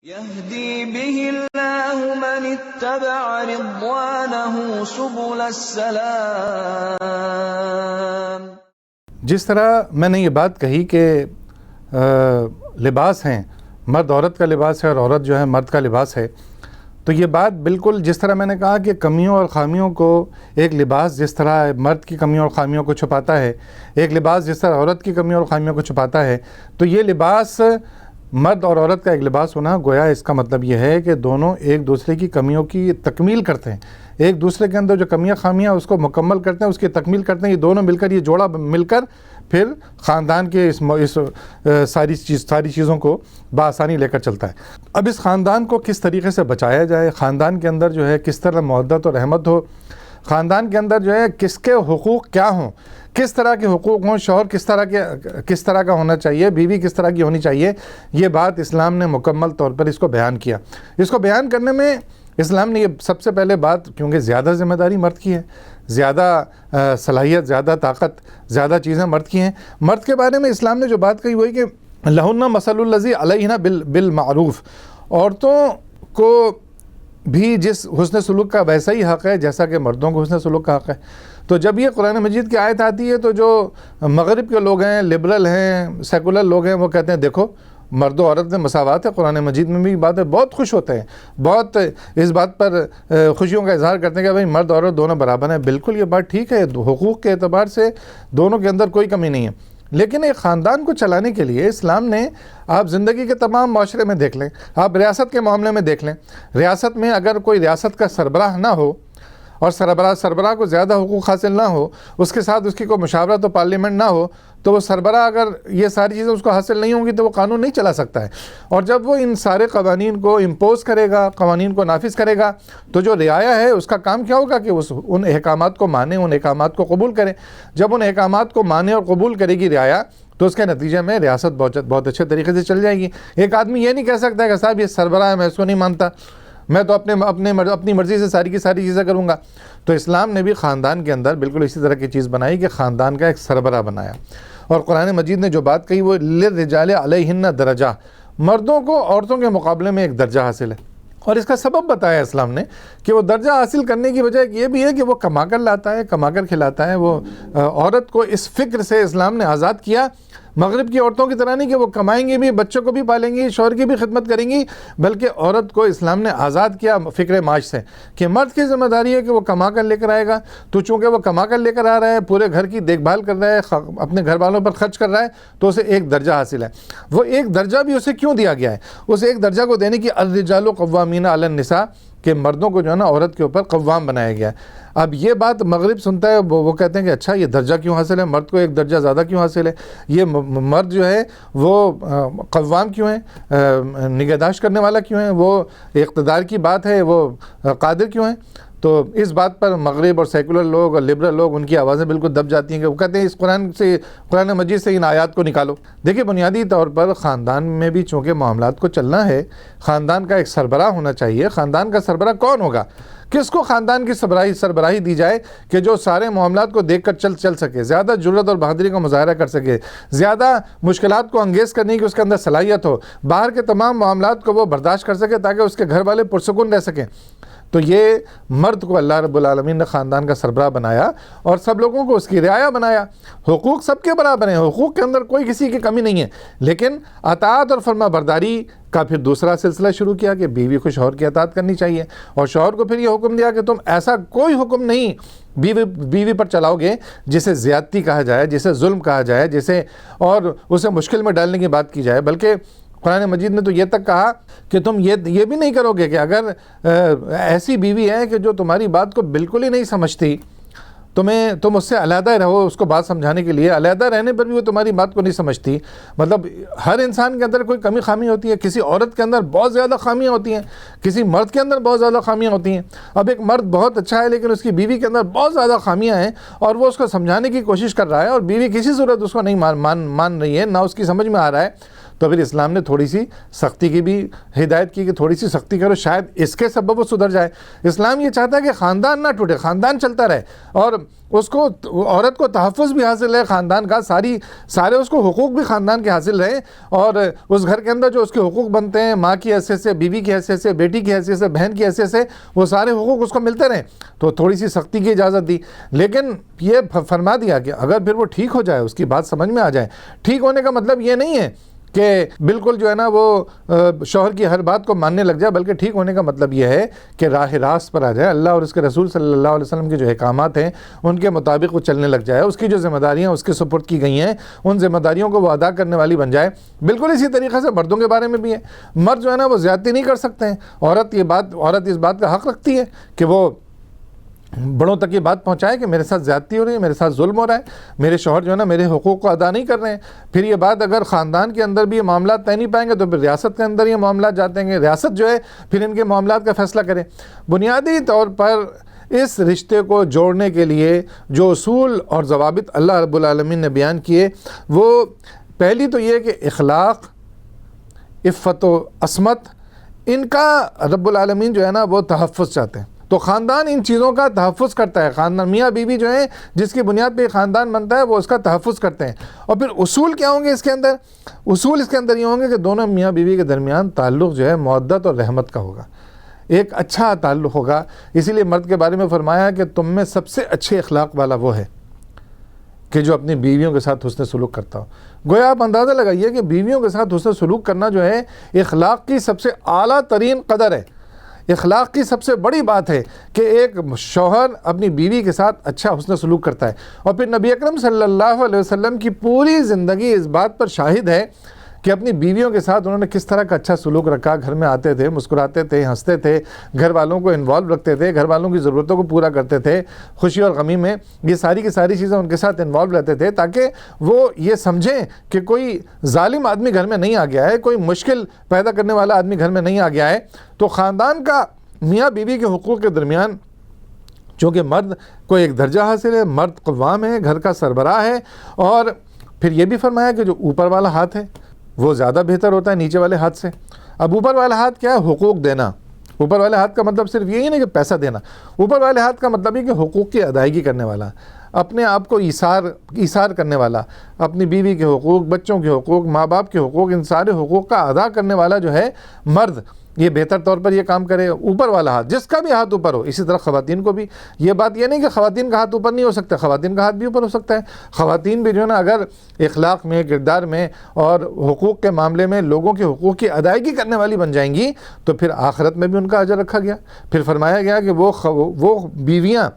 يهدي به الله من اتبع رضوانه سبل السلام۔ جس طرح میں نے یہ بات کہی کہ لباس ہیں، مرد عورت کا لباس ہے اور عورت جو ہے مرد کا لباس ہے، تو یہ بات بالکل جس طرح میں نے کہا کہ کمیوں اور خامیوں کو ایک لباس جس طرح مرد کی کمیوں اور خامیوں کو چھپاتا ہے، ایک لباس جس طرح عورت کی کمیوں اور خامیوں کو چھپاتا ہے، تو یہ لباس مرد اور عورت کا ایک لباس ہونا گویا اس کا مطلب یہ ہے کہ دونوں ایک دوسرے کی کمیوں کی تکمیل کرتے ہیں، ایک دوسرے کے اندر جو کمیاں خامیاں اس کو مکمل کرتے ہیں، اس کی تکمیل کرتے ہیں، یہ دونوں مل کر، یہ جوڑا مل کر پھر خاندان کے اس ساری چیزوں کو بآسانی لے کر چلتا ہے۔ اب اس خاندان کو کس طریقے سے بچایا جائے، خاندان کے اندر جو ہے کس طرح مودت اور رحمت ہو، خاندان کے اندر جو ہے کس کے حقوق کیا ہوں، کس طرح کے حقوق ہوں، شوہر کس طرح کا ہونا چاہیے، بیوی کس طرح کی ہونی چاہیے، یہ بات اسلام نے مکمل طور پر اس کو بیان کیا۔ اس کو بیان کرنے میں اسلام نے یہ سب سے پہلے بات، کیونکہ زیادہ ذمہ داری مرد کی ہے، زیادہ صلاحیت، زیادہ طاقت، زیادہ چیزیں مرد کی ہیں، مرد کے بارے میں اسلام نے جو بات کہی وہی کہ لہن مثل الذی علیہن بالمعروف، عورتوں کو بھی جس حسن سلوک کا ویسا ہی حق ہے جیسا کہ مردوں کو حسن سلوک کا حق ہے۔ تو جب یہ قرآن مجید کی آیت آتی ہے تو جو مغرب کے لوگ ہیں، لبرل ہیں، سیکولر لوگ ہیں، وہ کہتے ہیں دیکھو مرد و عورت میں مساوات ہے، قرآن مجید میں بھی بات ہے، بہت خوش ہوتے ہیں، بہت اس بات پر خوشیوں کا اظہار کرتے ہیں کہ بھائی مرد اور عورت دونوں برابر ہیں۔ بالکل یہ بات ٹھیک ہے، حقوق کے اعتبار سے دونوں کے اندر کوئی کمی نہیں ہے، لیکن ایک خاندان کو چلانے کے لیے اسلام نے، آپ زندگی کے تمام معاشرے میں دیکھ لیں، آپ ریاست کے معاملے میں دیکھ لیں، ریاست میں اگر کوئی ریاست کا سربراہ نہ ہو اور سربراہ کو زیادہ حقوق حاصل نہ ہو، اس کے ساتھ اس کی کوئی مشاورت و پارلیمنٹ نہ ہو، تو وہ سربراہ اگر یہ ساری چیزیں اس کو حاصل نہیں ہوں گی تو وہ قانون نہیں چلا سکتا ہے۔ اور جب وہ ان سارے قوانین کو امپوز کرے گا، قوانین کو نافذ کرے گا، تو جو رعایا ہے اس کا کام کیا ہوگا کہ ان احکامات کو مانے، ان احکامات کو قبول کرے۔ جب ان احکامات کو مانے اور قبول کرے گی رعایا، تو اس کے نتیجے میں ریاست بہت اچھے طریقے سے چل جائے گی۔ ایک آدمی یہ نہیں کہہ سکتا کہ صاحب یہ سربراہ ہے، میں اس کو نہیں مانتا، میں تو اپنی مرضی سے ساری کی ساری چیزیں کروں گا۔ تو اسلام نے بھی خاندان کے اندر بالکل اسی طرح کی چیز بنائی کہ خاندان کا ایک سربراہ بنایا، اور قرآن مجید نے جو بات کہی وہ للرجال علیہن درجہ، مردوں کو عورتوں کے مقابلے میں ایک درجہ حاصل ہے، اور اس کا سبب بتایا اسلام نے کہ وہ درجہ حاصل کرنے کی وجہ یہ بھی ہے کہ وہ کما کر لاتا ہے، کما کر کھلاتا ہے۔ وہ عورت کو اس فکر سے اسلام نے آزاد کیا، مغرب کی عورتوں کی طرح نہیں کہ وہ کمائیں گی بھی، بچوں کو بھی پالیں گی، شوہر کی بھی خدمت کریں گی، بلکہ عورت کو اسلام نے آزاد کیا فکر معاش سے کہ مرد کی ذمہ داری ہے کہ وہ کما کر لے کر آئے گا، تو چونکہ وہ کما کر لے کر آ رہا ہے، پورے گھر کی دیکھ بھال کر رہا ہے، اپنے گھر والوں پر خرچ کر رہا ہے، تو اسے ایک درجہ حاصل ہے۔ وہ ایک درجہ بھی اسے کیوں دیا گیا ہے؟ اس ایک درجہ کو دینے کی الرجال قوامین علی النساء، کہ مردوں کو جو ہے نا عورت کے اوپر قوام بنایا گیا ہے۔ اب یہ بات مغرب سنتا ہے، وہ کہتے ہیں کہ اچھا یہ درجہ کیوں حاصل ہے، مرد کو ایک درجہ زیادہ کیوں حاصل ہے، یہ مرد جو ہے وہ قوام کیوں ہے، نگہداشت کرنے والا کیوں ہے، وہ اقتدار کی بات ہے، وہ قادر کیوں ہے؟ تو اس بات پر مغرب اور سیکولر لوگ اور لبرل لوگ، ان کی آوازیں بالکل دب جاتی ہیں کہ وہ کہتے ہیں اس قرآن مجید سے ان آیات کو نکالو۔ دیکھیں بنیادی طور پر خاندان میں بھی چونکہ معاملات کو چلنا ہے، خاندان کا ایک سربراہ ہونا چاہیے۔ خاندان کا سربراہ کون ہوگا؟ کس کو خاندان کی سربراہی دی جائے کہ جو سارے معاملات کو دیکھ کر چل سکے، زیادہ جرأت اور بہادری کا مظاہرہ کر سکے، زیادہ مشکلات کو انگیز کرنے کی اس کے اندر صلاحیت ہو، باہر کے تمام معاملات کو وہ برداشت کر سکے تاکہ اس کے گھر والے پرسکون رہ سکیں۔ تو یہ مرد کو اللہ رب العالمین نے خاندان کا سربراہ بنایا اور سب لوگوں کو اس کی رعایا بنایا۔ حقوق سب کے برابر ہیں، حقوق کے اندر کوئی کسی کی کمی نہیں ہے، لیکن اطاعت اور فرما برداری کا پھر دوسرا سلسلہ شروع کیا کہ بیوی کو شوہر کی اطاعت کرنی چاہیے، اور شوہر کو پھر یہ حکم دیا کہ تم ایسا کوئی حکم نہیں بیوی پر چلاؤ گے جسے زیادتی کہا جائے، جسے ظلم کہا جائے، جسے اور اسے مشکل میں ڈالنے کی بات کی جائے، بلکہ قرآن مجید نے تو یہ تک کہا کہ تم یہ بھی نہیں کرو گے کہ اگر ایسی بیوی ہے کہ جو تمہاری بات کو بالکل ہی نہیں سمجھتی، تم اس سے علیحدہ رہو، اس کو بات سمجھانے کے لیے علیحدہ رہنے پر بھی وہ تمہاری بات کو نہیں سمجھتی۔ مطلب ہر انسان کے اندر کوئی کمی خامی ہوتی ہے، کسی عورت کے اندر بہت زیادہ خامیاں ہوتی ہیں، کسی مرد کے اندر بہت زیادہ خامیاں ہوتی ہیں۔ اب ایک مرد بہت اچھا ہے لیکن اس کی بیوی کے اندر بہت زیادہ خامیاں ہیں، اور وہ اس کو سمجھانے کی کوشش کر رہا ہے، اور بیوی کسی صورت اس کو نہیں مان رہی ہے، نہ اس کی سمجھ میں آ رہا ہے، تو پھر اسلام نے تھوڑی سی سختی کی بھی ہدایت کی کہ تھوڑی سی سختی کرو، شاید اس کے سبب وہ سدھر جائے۔ اسلام یہ چاہتا ہے کہ خاندان نہ ٹوٹے، خاندان چلتا رہے، اور اس کو عورت کو تحفظ بھی حاصل ہے خاندان کا، سارے اس کو حقوق بھی خاندان کے حاصل رہے، اور اس گھر کے اندر جو اس کے حقوق بنتے ہیں ماں کی حیثیت سے، بیوی کی حیثیت سے، بیٹی کی حیثیت سے، بہن کی حیثیت سے، وہ سارے حقوق اس کو ملتے رہیں۔ تو تھوڑی سی سختی کی اجازت دی، لیکن یہ فرما دیا کہ اگر پھر وہ ٹھیک ہو جائے، اس کی بات سمجھ میں آ جائے۔ ٹھیک ہونے کا مطلب یہ نہیں ہے کہ بالکل جو ہے نا وہ شوہر کی ہر بات کو ماننے لگ جائے، بلکہ ٹھیک ہونے کا مطلب یہ ہے کہ راہ راست پر آ جائے، اللہ اور اس کے رسول صلی اللہ علیہ وسلم کے جو احکامات ہیں ان کے مطابق وہ چلنے لگ جائے، اس کی جو ذمہ داریاں اس کے سپرد کی گئی ہیں ان ذمہ داریوں کو وہ ادا کرنے والی بن جائے۔ بالکل اسی طریقے سے مردوں کے بارے میں بھی ہے، مرد جو ہے نا وہ زیادتی نہیں کر سکتے ہیں، عورت اس بات کا حق رکھتی ہے کہ وہ بڑوں تک یہ بات پہنچائے کہ میرے ساتھ زیادتی ہو رہی ہے، میرے ساتھ ظلم ہو رہا ہے، میرے شوہر جو ہے نا میرے حقوق کو ادا نہیں کر رہے ہیں۔ پھر یہ بات اگر خاندان کے اندر بھی یہ معاملات طے نہیں پائیں گے تو پھر ریاست کے اندر یہ معاملات جاتے ہیں، ریاست جو ہے پھر ان کے معاملات کا فیصلہ کرے۔ بنیادی طور پر اس رشتے کو جوڑنے کے لیے جو اصول اور ضوابط اللہ رب العالمین نے بیان کیے، وہ پہلی تو یہ کہ اخلاق، عفت و عصمت، ان کا رب العالمین جو ہے نا وہ تحفظ چاہتے ہیں۔ تو خاندان ان چیزوں کا تحفظ کرتا ہے، خاندان میاں بیوی جو ہیں جس کی بنیاد پہ خاندان بنتا ہے وہ اس کا تحفظ کرتے ہیں۔ اور پھر اصول کیا ہوں گے اس کے اندر؟ اصول اس کے اندر یہ ہوں گے کہ دونوں میاں بیوی کے درمیان تعلق جو ہے مودت اور رحمت کا ہوگا، ایک اچھا تعلق ہوگا۔ اسی لیے مرد کے بارے میں فرمایا کہ تم میں سب سے اچھے اخلاق والا وہ ہے کہ جو اپنی بیویوں کے ساتھ حسن سلوک کرتا ہو۔ گویا آپ اندازہ لگائیے کہ بیویوں کے ساتھ حسن سلوک کرنا جو ہے اخلاق کی سب سے اعلیٰ ترین قدر ہے، اخلاق کی سب سے بڑی بات ہے کہ ایک شوہر اپنی بیوی کے ساتھ اچھا حسن سلوک کرتا ہے۔ اور پھر نبی اکرم صلی اللہ علیہ وسلم کی پوری زندگی اس بات پر شاہد ہے کہ اپنی بیویوں کے ساتھ انہوں نے کس طرح کا اچھا سلوک رکھا، گھر میں آتے تھے، مسکراتے تھے، ہنستے تھے، گھر والوں کو انوالو رکھتے تھے، گھر والوں کی ضرورتوں کو پورا کرتے تھے، خوشی اور غمی میں یہ ساری کی ساری چیزیں ان کے ساتھ انوالو رہتے تھے تاکہ وہ یہ سمجھیں کہ کوئی ظالم آدمی گھر میں نہیں آ گیا ہے، کوئی مشکل پیدا کرنے والا آدمی گھر میں نہیں آ گیا ہے۔ تو خاندان کا میاں بیوی کے حقوق کے درمیان چونکہ مرد کو ایک درجہ حاصل ہے، مرد قوام ہے، گھر کا سربراہ ہے، اور پھر یہ بھی فرمایا کہ جو اوپر والا ہاتھ ہے وہ زیادہ بہتر ہوتا ہے نیچے والے ہاتھ سے۔ اب اوپر والا ہاتھ کیا ہے؟ حقوق دینا۔ اوپر والے ہاتھ کا مطلب صرف یہی نہیں کہ پیسہ دینا، اوپر والے ہاتھ کا مطلب یہ کہ حقوق کی ادائیگی کرنے والا، اپنے آپ کو ایثار کرنے والا، اپنی بیوی کے حقوق، بچوں کے حقوق، ماں باپ کے حقوق، ان سارے حقوق کا ادا کرنے والا جو ہے مرد، یہ بہتر طور پر یہ کام کرے۔ اوپر والا ہاتھ، جس کا بھی ہاتھ اوپر ہو، اسی طرح خواتین کو بھی۔ یہ بات یہ نہیں کہ خواتین کا ہاتھ اوپر نہیں ہو سکتا، خواتین کا ہاتھ بھی اوپر ہو سکتا ہے۔ خواتین بھی جو ہے نا اگر اخلاق میں، کردار میں اور حقوق کے معاملے میں لوگوں کے حقوق کی ادائیگی کرنے والی بن جائیں گی تو پھر آخرت میں بھی ان کا اجر رکھا گیا۔ پھر فرمایا گیا کہ وہ بیویاں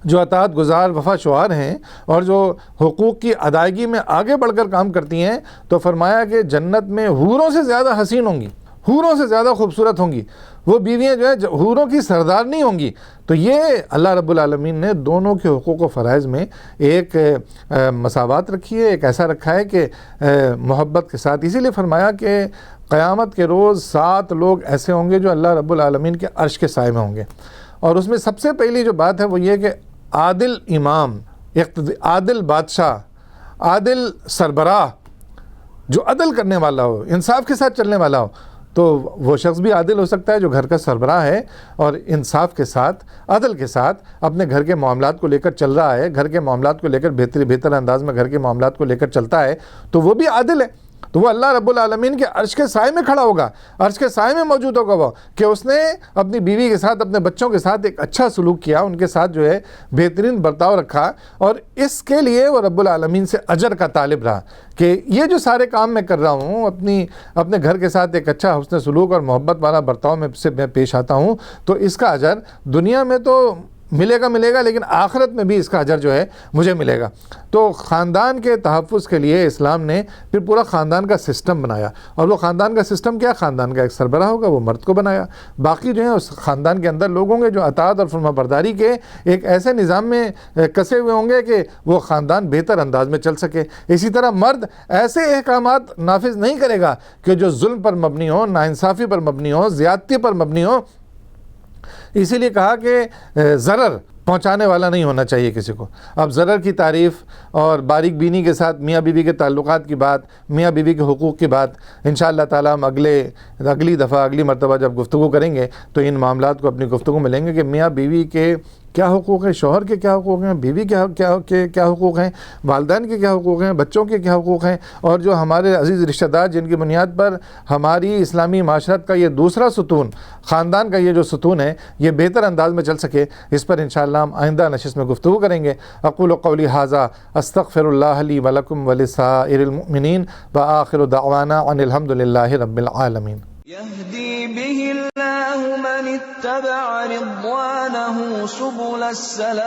جو اطاعت گزار وفا شعار ہیں اور جو حقوق کی ادائیگی میں آگے بڑھ کر کام کرتی ہیں، تو فرمایا کہ جنت میں حوروں سے زیادہ حسین ہوں گی، حوروں سے زیادہ خوبصورت ہوں گی، وہ بیویاں جو ہے حوروں کی سردار نہیں ہوں گی۔ تو یہ اللہ رب العالمین نے دونوں کے حقوق و فرائض میں ایک مساوات رکھی ہے، ایک ایسا رکھا ہے کہ محبت کے ساتھ۔ اسی لیے فرمایا کہ قیامت کے روز 7 لوگ ایسے ہوں گے جو اللہ رب العالمین کے عرش کے سائے میں ہوں گے، اور اس میں سب سے پہلی جو بات ہے وہ یہ کہ عادل امام، عادل بادشاہ، عادل سربراہ، جو عدل کرنے والا ہو، انصاف کے ساتھ چلنے والا ہو۔ تو وہ شخص بھی عادل ہو سکتا ہے جو گھر کا سربراہ ہے اور انصاف کے ساتھ، عدل کے ساتھ اپنے گھر کے معاملات کو لے کر چل رہا ہے، گھر کے معاملات کو لے کر بہتر انداز میں گھر کے معاملات کو لے کر چلتا ہے، تو وہ بھی عادل ہے۔ تو وہ اللہ رب العالمین کے عرش کے سائے میں کھڑا ہوگا، عرش کے سائے میں موجود ہوگا وہ، کہ اس نے اپنی بیوی کے ساتھ، اپنے بچوں کے ساتھ ایک اچھا سلوک کیا، ان کے ساتھ جو ہے بہترین برتاؤ رکھا، اور اس کے لیے وہ رب العالمین سے اجر کا طالب رہا کہ یہ جو سارے کام میں کر رہا ہوں، اپنے گھر کے ساتھ ایک اچھا حسن سلوک اور محبت والا برتاؤ میں پیش آتا ہوں، تو اس کا اجر دنیا میں تو ملے گا، لیکن آخرت میں بھی اس کا اجر جو ہے مجھے ملے گا۔ تو خاندان کے تحفظ کے لیے اسلام نے پھر پورا خاندان کا سسٹم بنایا، اور وہ خاندان کا سسٹم کیا؟ خاندان کا ایک سربراہ ہوگا، وہ مرد کو بنایا، باقی جو ہیں اس خاندان کے اندر لوگ ہوں گے جو اطاعت اور فرما برداری کے ایک ایسے نظام میں کسے ہوئے ہوں گے کہ وہ خاندان بہتر انداز میں چل سکے۔ اسی طرح مرد ایسے احکامات نافذ نہیں کرے گا کہ جو ظلم پر مبنی ہو، ناانصافی پر مبنی ہو، زیادتی پر مبنی ہو۔ اسی لیے کہا کہ ضرر پہنچانے والا نہیں ہونا چاہیے کسی کو. اب ضرر کی تعریف اور باریک بینی کے ساتھ میاں بیوی کے تعلقات کی بات، میاں بیوی کے حقوق کی بات انشاءاللہ تعالیٰ ہم اگلی دفعہ اگلی مرتبہ جب گفتگو کریں گے تو ان معاملات کو اپنی گفتگو میں لیں گے کہ میاں بیوی کے کیا حقوق ہیں، شوہر کے کیا حقوق ہیں، بیوی کے کیا حقوق ہیں، والدین کے کیا حقوق ہیں، بچوں کے کیا حقوق ہیں، اور جو ہمارے عزیز رشتہ دار جن کی بنیاد پر ہماری اسلامی معاشرت کا یہ دوسرا ستون، خاندان کا یہ جو ستون ہے، یہ بہتر انداز میں چل سکے، اس پر انشاءاللہ ہم آئندہ نشست میں گفتگو کریں گے. اقول قولی ھذا استغفر اللہ لی ولکم ولسائر المؤمنین وآخر دعوانا ان الحمد للہ رب العالمین. يهدي به الله من اتبع رضوانه سبل السلام